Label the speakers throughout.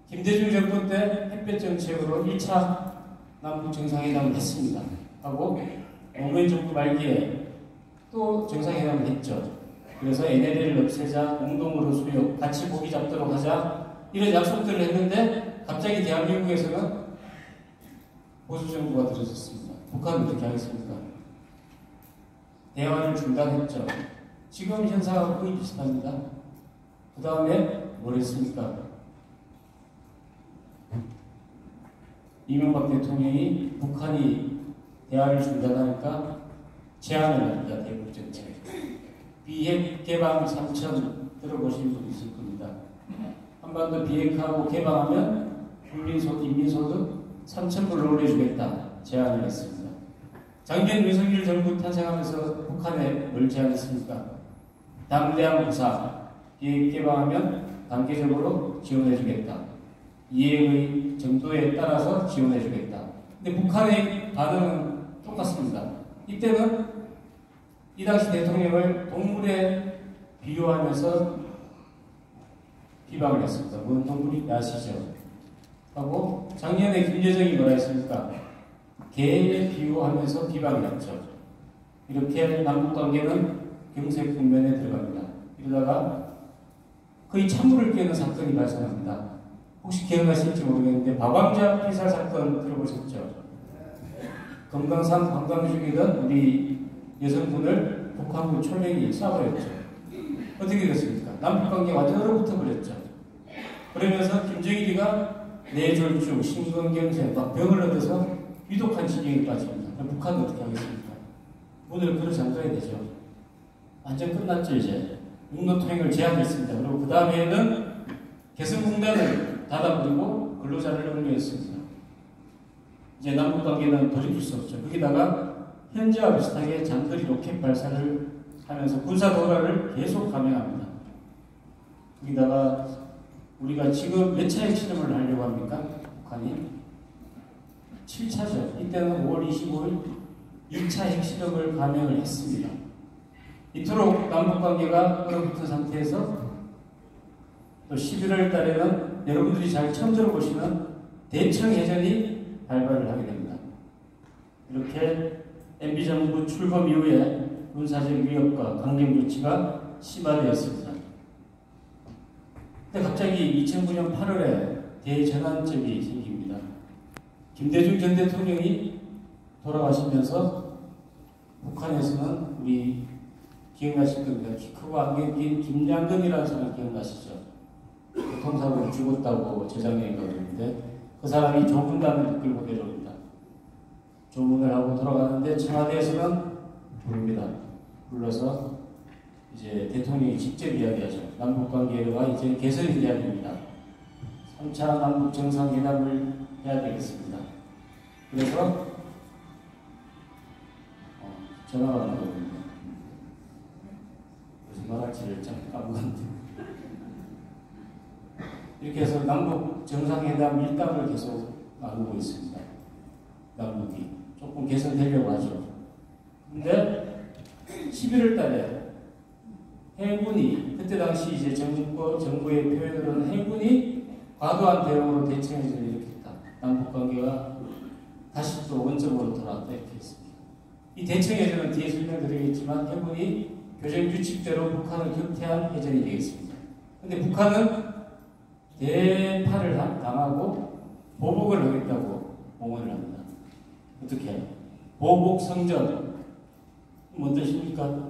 Speaker 1: 김대중 정부 때 햇볕 정책으로 1차 남북 정상회담을 했습니다. 하고 노무현 정부 말기에 또 정상회담을 했죠. 그래서 NLL을 없애자, 공동으로 수용, 같이 고기 잡도록 하자 이런 약속들을 했는데 갑자기 대한민국에서는 보수 정부가 들어섰습니다. 북한은 어떻게 하겠습니까? 대화를 중단했죠. 지금 현상하고 거의 비슷합니다. 그 다음에 뭘 했습니까? 이명박 대통령이 북한이 대화를 중단하니까 제안을 합니다. 대북 정책. 비핵 개방 3천 들어보신 분 있을 겁니다. 한반도 비핵하고 개방하면 국민소득, 인민소득 3,000불 올려주겠다 제안을 했습니다. 작년 윤석열 정부 탄생하면서 북한에 뭘 제안했습니까? 담대한 구사, 비핵 개방하면 단계적으로 지원해주겠다. 이해의 정도에 따라서 지원해주겠다. 근데 북한의 반응은 똑같습니다. 이때는 이 당시 대통령을 동물에 비유하면서 비방을 했습니다. 뭔 동물이 아시죠? 하고 작년에 김여정이 뭐라 했습니까? 개에 비유하면서 비방을 했죠. 이렇게 남북관계는 경색 국면에 들어갑니다. 이러다가 거의 찬물을 끼얹는 사건이 발생합니다. 혹시 기억나실지 모르겠는데 박왕자 피살 사건 들어보셨죠? 금강산 관광 중이던 우리 여성분을 북한군 초령이 쏴버렸죠. 어떻게 됐습니까? 남북관계 완전 얼어붙어 버렸죠. 그러면서 김정일이가 뇌졸중, 심근경색, 막 병을 얻어서 위독한 지경에 빠집니다. 그럼 북한은 어떻게 하겠습니까? 문을 걸어 잠가야 되죠. 완전 끝났죠 이제. 육로통행을 제한했습니다. 그리고 그 다음에는 개성공단을 닫아버리고 근로자를 영유했습니다. 이제 남북관계는 돌이킬 수 없죠. 거기다가 현재와 비슷하게 장거리 로켓 발사를 하면서 군사 도발을 계속 감행합니다. 거기다가 우리가 지금 몇 차례 실험을 하려고 합니까? 북한이 7차죠. 이때는 5월 25일 6차 핵실험을 감행을 했습니다. 이토록 남북관계가 얼어붙은 상태에서 또 11월 달에는 여러분들이 잘 처음 들어보시는 대청해전이 발발을 하게 됩니다. 이렇게 MB정부 출범 이후에 군사적 위협과 강경 조치가 심화되었습니다. 근데 갑자기 2009년 8월에 대전환점이 생깁니다. 김대중 전 대통령이 돌아가시면서 북한에서는 우리 기억나실 겁니다. 키 크고 안경 낀 김양근이라는 사람 기억나시죠? 교통사고로 죽었다고 재작년에 그러는데 그 사람이 조문단을 끌고 내려옵니다. 조문을 하고 돌아가는데 청와대에서는 부릅니다. 불러서 이제 대통령이 직접 이야기하죠. 남북관계가 이제 개선이 돼야 됩니다. 3차 남북 정상회담을 해야 되겠습니다. 그래서 전화가 나오거든요. 무슨 말할지를 참 까먹었는데 이렇게 해서 남북 정상회담 일당을 계속 나누고 있습니다. 남북이 조금 개선되려고 하죠. 근데 11월 달에 해군이 그때 당시 이제 정부의 표현으로는 해군이 과도한 대응으로 대청해전을 일으켰다. 남북관계가 다시 또 원점으로 돌아왔다 이렇게 했습니다. 이 대청해전은 뒤에 설명드리겠지만 해군이 교정 규칙대로 북한을 격퇴한 해전이 되겠습니다. 근데 북한은 대파를 당하고 보복을 하겠다고 공언을 합니다. 어떻게? 보복 성전. 뭔 뜻입니까?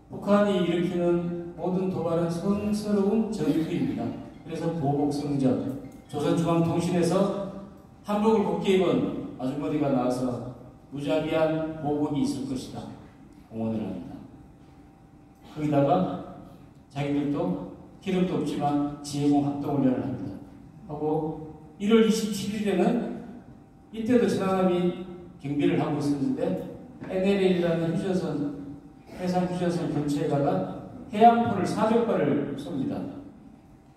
Speaker 1: 북한이 일으키는 모든 도발은 성스러운 전투입니다. 그래서 보복 성전. 조선중앙통신에서 한복을 곱게 입은 아주머니가 나와서 무자비한 보복이 있을 것이다. 공언을 합니다. 거기다가 자기들도 기름도 없지만 지혜공 합동훈련을 합니다. 하고 1월 27일에는 이때도 천안함이 경비를 하고 있었는데 NLL이라는 휴전선, 해상 휴전선 근처에다가 해안포를 400발을 쏩니다.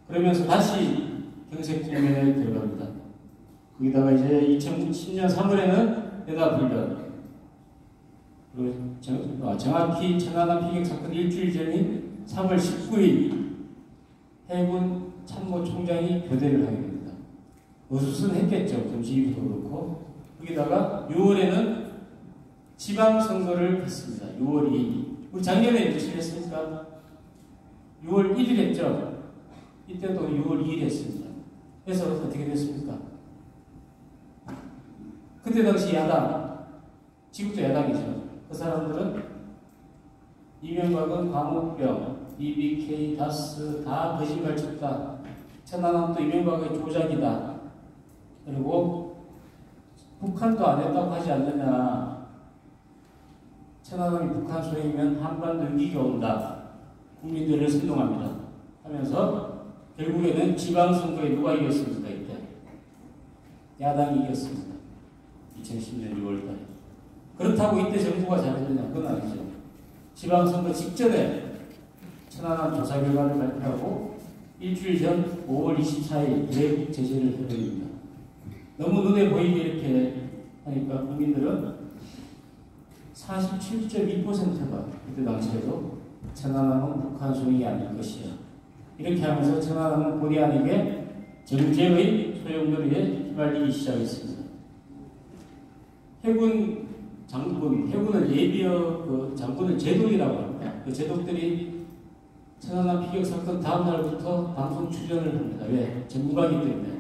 Speaker 1: 그러면서 다시 경색 국면에 들어갑니다. 거기다가 이제 2010년 3월에는 연합훈련, 그리고 정확히 천안함 피격 사건 일주일 전인 3월 19일 해군 참모총장이 교대를 하게 됩니다. 어수선했겠죠. 정치기구도 그렇고. 거기다가 6월에는 지방선거를 했습니다. 6월 2일. 우리 작년에 며칠 했습니까? 6월 1일 했죠. 이때도 6월 2일 했습니다. 그래서 어떻게 됐습니까? 그때 당시 야당, 지금도 야당이죠. 그 사람들은 이명박은 광우병, BBK, 다스 다 거짓말 쳤다. 천안함도 이명박의 조작이다. 그리고 북한도 안 했다고 하지 않느냐. 천안함이 북한 소행이면 한반도 위기가 온다. 국민들을 선동합니다. 하면서 결국에는 지방선거에 누가 이겼습니까? 이때 야당이 이겼습니다. 2010년 6월달에. 그렇다고 이때 정부가 잘했느냐? 그건 아니죠. 지방선거 직전에 천안함 조사 결과를 발표하고 일주일 전 5월 24일 대북 제재를 해버립니다. 너무 눈에 보이게 이렇게 하니까 국민들은 47.2%가 그때 당시에도 천안함은 북한 소행이 아닐 것이야. 이렇게 하면서 천안함은 본의 아니게 정쟁의 소용돌이에 휘말리기 시작했습니다. 해군 장군, 해군은 예비역 그 장군을 제독이라고 합니다. 그 제독들이 천안함 피격 사건 다음 날부터 방송 출연을 합니다. 왜? 전문가이기 때문에.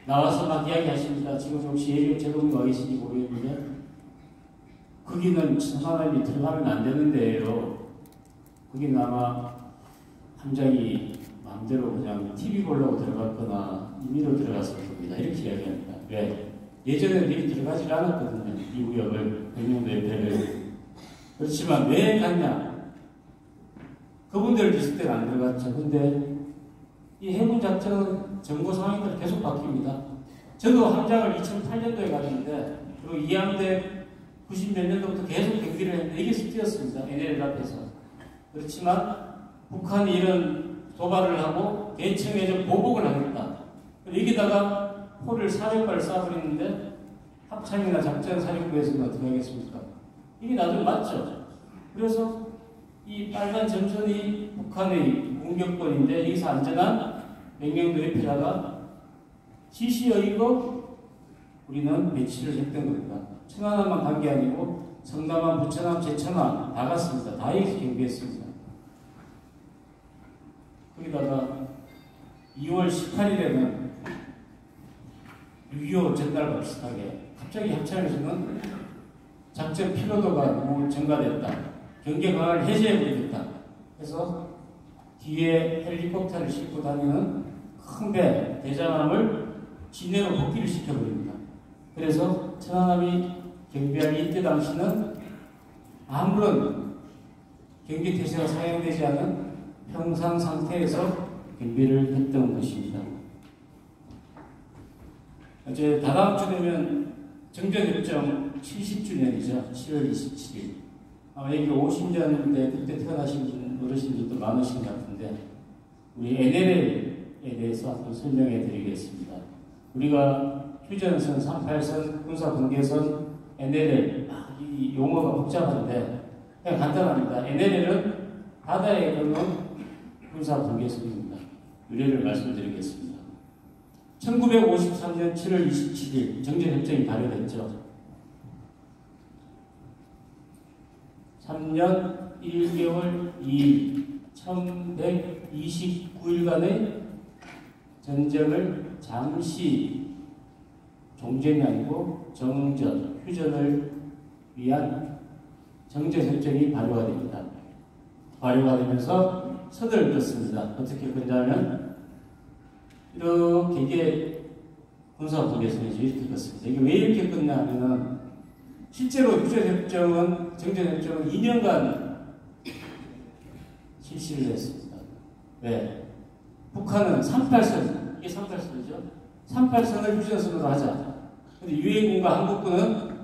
Speaker 1: 나와서 막 이야기하십니다. 지금 혹시 예비역 제독이 와 계신지 모르겠는데 거기는 천안함이 들어가면 안 되는데요. 거기는 아마 함장이 마음대로 그냥 TV 보려고 들어갔거나 임의로 들어갔을 겁니다. 이렇게 이야기합니다. 왜? 예전에는 미리 들어가지 않았거든요. 이 구역을, 백령도 옆에를. 그렇지만 왜 갔냐? 그분들 있을 때는 안 들어갔죠. 근데 이 해군 작전은 정보 상황에 따라 계속 바뀝니다. 저도 함장을 2008년도에 갔는데, 그리고 2함대 90몇 년도부터 계속 경기를 했는데 이게 스티였습니다. NLL 앞에서. 그렇지만 북한이 이런 도발을 하고 대청에 보복을 하겠다. 여기다가 포를 400발 쏴버리는데 합참이나 작전사령부에서는 어떻게 하겠습니까? 이게 나중에 맞죠. 그래서 이 빨간 점선이 북한의 공격권인데 여기서 안전한 백령도 옆에다가 지시여의고 우리는 배치를 했던 겁니다. 천안함만 간 게 아니고 성남함, 부천함, 제천함 다 갔습니다. 다 여기서 경비했습니다. 거기다가 2월 18일에는 6.25 전날과 비슷하게 갑자기 합참에서는 작전 피로도가 너무 증가됐다. 경계 강화를 해제해버리겠다. 그래서 뒤에 헬리콥터를 싣고 다니는 큰 배, 대장함을 진해로 복귀를 시켜버립니다. 그래서 천안함이 경비할 이때 당시는 아무런 경계 태세가 사용되지 않은 평상 상태에서 경비를 했던 것입니다. 이제 다다음 주 되면 정전협정 70주년이죠. 7월 27일. 아마 여기 50년대 그때 태어나신 어르신들도 많으신 것 같은데 우리 NLL에 대해서 한번 설명해 드리겠습니다. 우리가 휴전선, 38선, 군사분계선, NLL 이 용어가 복잡한데 그냥 간단합니다. NLL은 바다에 거는 군사분계선입니다. 유래를 말씀드리겠습니다. 1953년 7월 27일 정전협정이 발효됐죠. 3년 1개월 2일 1129일간의 전쟁을 잠시 종전이 아니고 정전, 휴전을 위한 정전협정이 발효가 됩니다. 발효가 되면서 선을 긋습니다. 어떻게 긋냐면 이렇게 이게 군사분계선이죠. 이렇게 긋습니다. 이게 왜 이렇게 긋냐 하면은 실제로 휴전협정은, 정전협정은 2년간 실시를 했습니다. 왜? 북한은 38선, 이게 38선이죠. 38선을 휴전선으로 하자. 근데 유엔군과 한국군은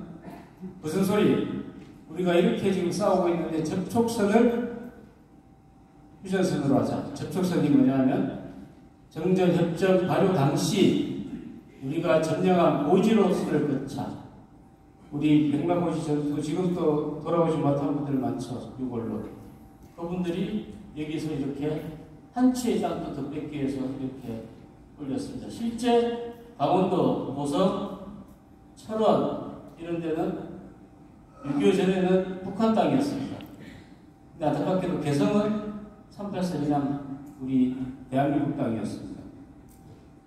Speaker 1: 무슨 소리? 우리가 이렇게 지금 싸우고 있는데 접촉선을 휴전선으로 하자. 접촉선이 뭐냐면 정전협정 발효 당시 우리가 점령한 오지로스를 거쳐 우리 백마고지 전투 지금도 돌아오지 못한 분들 많죠. 이걸로 그분들이 여기서 이렇게 한 치의 땅도 더 뺏기 위해서 이렇게 올렸습니다. 실제 강원도, 보성, 철원 이런 데는 6.25 전에는 북한 땅이었습니다. 근데 안타깝게도 개성은 38선 이남 우리 대한민국 땅이었습니다.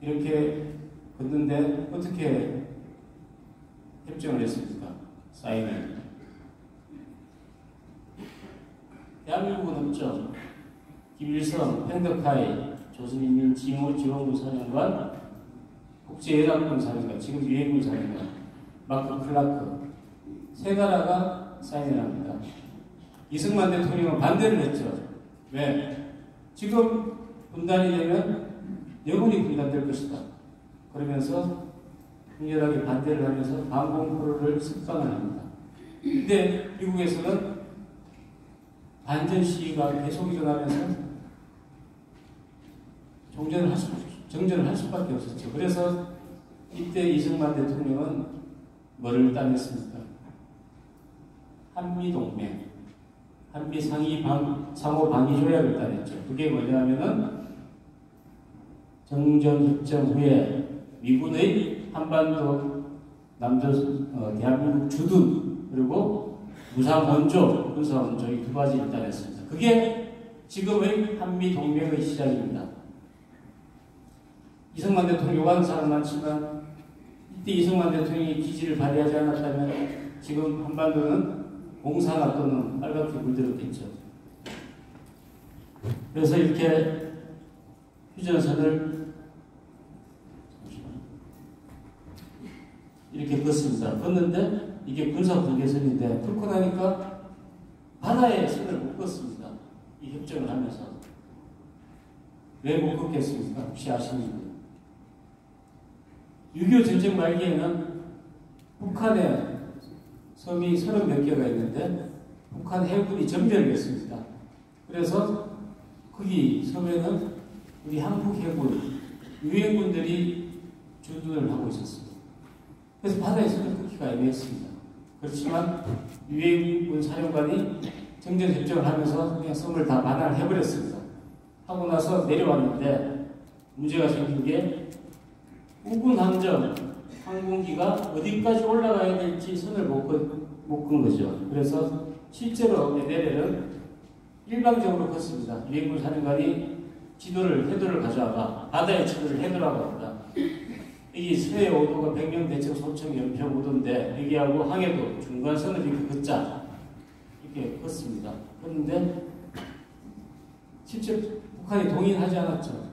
Speaker 1: 이렇게 걷는데 어떻게 협정을 했습니까? 사인을. 대한민국은 없죠. 김일성, 팽덕하이, 조선인민 지원군 사령관, 국제연합군 사령관, 지금 유엔군 사령관, 마크 클라크 세 나라가 사인을 합니다. 이승만 대통령은 반대를 했죠. 왜? 지금 분단이 되면 영원히 분단될 것이다. 그러면서 강렬하게 반대를 하면서 반공포를 습관을 합니다. 근데 미국에서는 반전 시위가 계속 일어나면서 정전을 할 수밖에 없었죠. 그래서 이때 이승만 대통령은 뭐를 따냈습니까? 한미동맹, 한미 상호 방위 조약을 따냈죠. 그게 뭐냐면은 정전협정 후에 미군의 한반도 대한민국 주둔 그리고 무상 원조, 군사 원조 이 두 가지를 따냈습니다. 그게 지금의 한미 동맹의 시작입니다. 이승만 대통령 요구하는 사람 많지만 이때 이승만 대통령이 기지를 발휘하지 않았다면 지금 한반도는 공산화 또는 빨갛게 물들었겠죠. 그래서 이렇게 휴전선을 이렇게 걷습니다. 걷는데 이게 군사분계선인데 걷고 나니까 바다에 선을 못 걷습니다. 이 협정을 하면서. 왜 못 걷겠습니까? 혹시 아시는지. 6.25 전쟁 말기에는 북한에 섬이 30몇 개가 있는데 북한 해군이 점령을 했습니다. 그래서 거기 섬에는 우리 한국 해군, 유엔군들이 주둔을 하고 있었습니다. 그래서 바다에서는 걷기가 애매했습니다. 그렇지만 유엔군 사령관이 정전협정을 하면서 그냥 섬을 다 반환을 해버렸습니다. 하고 나서 내려왔는데 문제가 생긴 게 우군 함정 항공기가 어디까지 올라가야 될지 선을 못 건 거죠. 그래서 실제로 NLL은 일방적으로 걷습니다. 유엔군 사령관이 해도를 가져와가 바다에 치도를 해도라고 합니다. 이 서해 오도가 백령 대청 소청 연평 오도인데 여기하고 항해도 중간선을 이렇게 걷자 이렇게 걷습니다. 그런데 실제 북한이 동의하지 않았죠.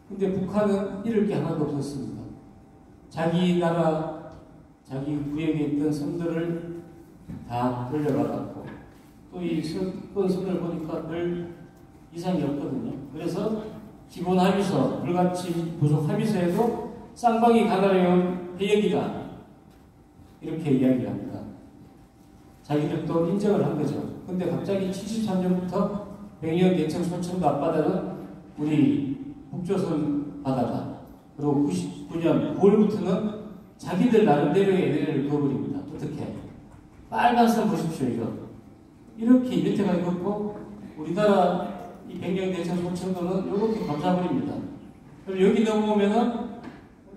Speaker 1: 근데 북한은 잃을 게 하나도 없었습니다. 자기 나라, 자기 구역에 있던 섬들을 다 돌려받았고 또 이 선을 보니까 별 이상이 없거든요. 그래서 기본 합의서, 불같이 부속 합의서에도 쌍방이 가다려온 해역이다 이렇게 이야기를 합니다. 자기들도 인정을 한 거죠. 근데 갑자기 73년부터 백령 대청 소청도 앞바다는 우리 북조선 바다다. 그리고 99년 9월부터는 자기들 나름대로의 NLL을 그어버립니다. 어떻게? 빨간선 보십시오, 이거. 이렇게 이렇게까지 걷고 우리나라 이 백령 대청 소청도는 이렇게 감싸버립니다. 그리고 여기 넘어오면은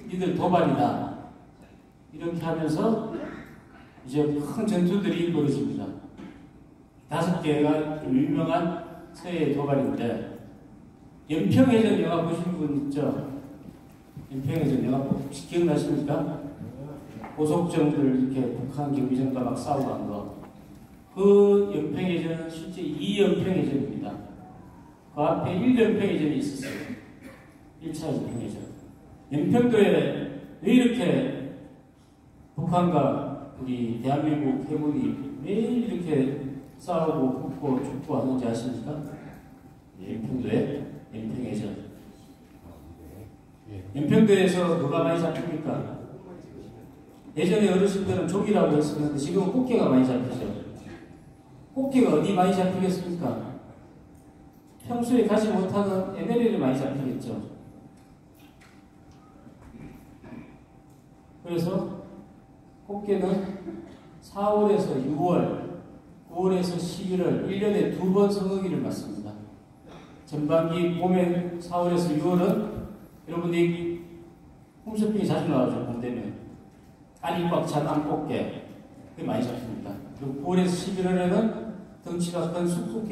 Speaker 1: 니들 도발이다. 이렇게 하면서 이제 큰 전투들이 벌어집니다. 5개가 유명한 서해 도발인데 연평해전 영화 보신 분 있죠? 연평해전 영화 혹시 기억나십니까? 고속정들 이렇게 북한 경비정과 막 싸우고 한 거. 그 연평해전은 실제 2연평해전입니다. 그 앞에 1연평해전이 있었어요. 1차 연평해전. 연평도에 왜 이렇게 북한과 우리 대한민국 해군이 왜 이렇게 싸우고 붙고 죽고 하는지 아십니까? 연평도에 연평해전. 연평도에서 누가 많이 잡힙니까? 예전에 어르신들은 조기라고 했었는데 지금은 꽃게가 많이 잡히죠. 꽃게가 어디 많이 잡히겠습니까? 평소에 가지 못하는 NLL이 많이 잡히겠죠. 그래서 꽃게는 4월에서 6월, 9월에서 11월, 1년에 2번 성어기를 맞습니다. 전반기 봄에 4월에서 6월은 여러분이 홍수병이 자주 나와죠. 봄 되면 알이 꽉 찬 암꽃게 그게 많이 잡힙니다. 그리고 9월에서 11월에는 덩치가 큰 숲속개